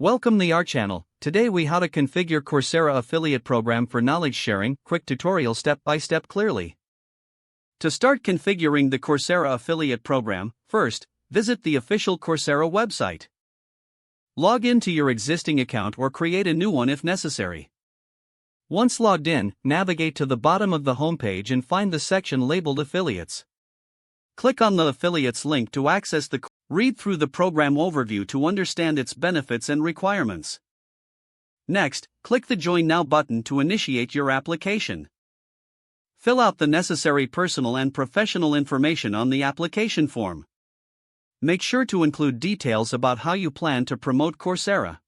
Welcome to our channel. Today we how to configure Coursera affiliate program for knowledge sharing, quick tutorial step by step clearly. To start configuring the Coursera affiliate program, first, visit the official Coursera website. Log into your existing account or create a new one if necessary. Once logged in, navigate to the bottom of the homepage and find the section labeled Affiliates. Click on the Affiliates link to access the Read through the program overview to understand its benefits and requirements. Next, click the Join Now button to initiate your application. Fill out the necessary personal and professional information on the application form. Make sure to include details about how you plan to promote Coursera.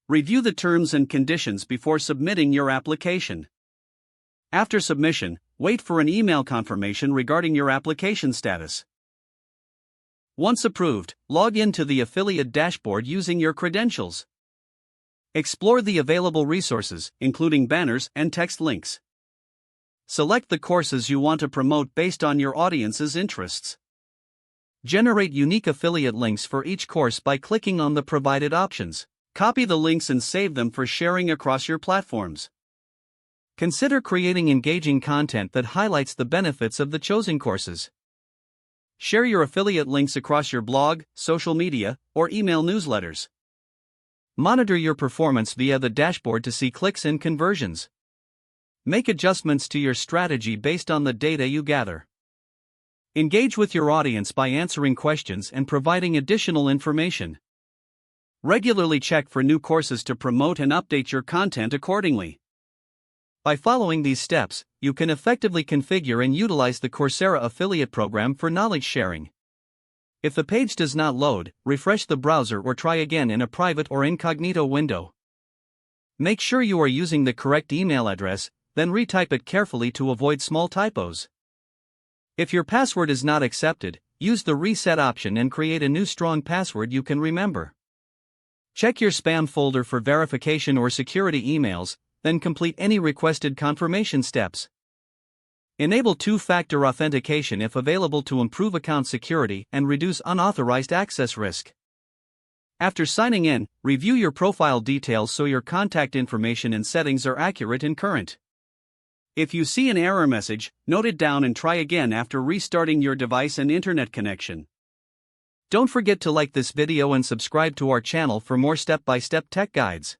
Review the terms and conditions before submitting your application. After submission, wait for an email confirmation regarding your application status. Once approved, log in to the affiliate dashboard using your credentials. Explore the available resources, including banners and text links. Select the courses you want to promote based on your audience's interests. Generate unique affiliate links for each course by clicking on the provided options. Copy the links and save them for sharing across your platforms. Consider creating engaging content that highlights the benefits of the chosen courses. Share your affiliate links across your blog, social media, or email newsletters. Monitor your performance via the dashboard to see clicks and conversions. Make adjustments to your strategy based on the data you gather. Engage with your audience by answering questions and providing additional information. Regularly check for new courses to promote and update your content accordingly. By following these steps, you can effectively configure and utilize the Coursera affiliate program for knowledge sharing. If the page does not load, refresh the browser or try again in a private or incognito window. Make sure you are using the correct email address, then retype it carefully to avoid small typos. If your password is not accepted, use the reset option and create a new strong password you can remember. Check your spam folder for verification or security emails, then complete any requested confirmation steps. Enable two-factor authentication if available to improve account security and reduce unauthorized access risk. After signing in, review your profile details so your contact information and settings are accurate and current. If you see an error message, note it down and try again after restarting your device and internet connection. Don't forget to like this video and subscribe to our channel for more step-by-step tech guides.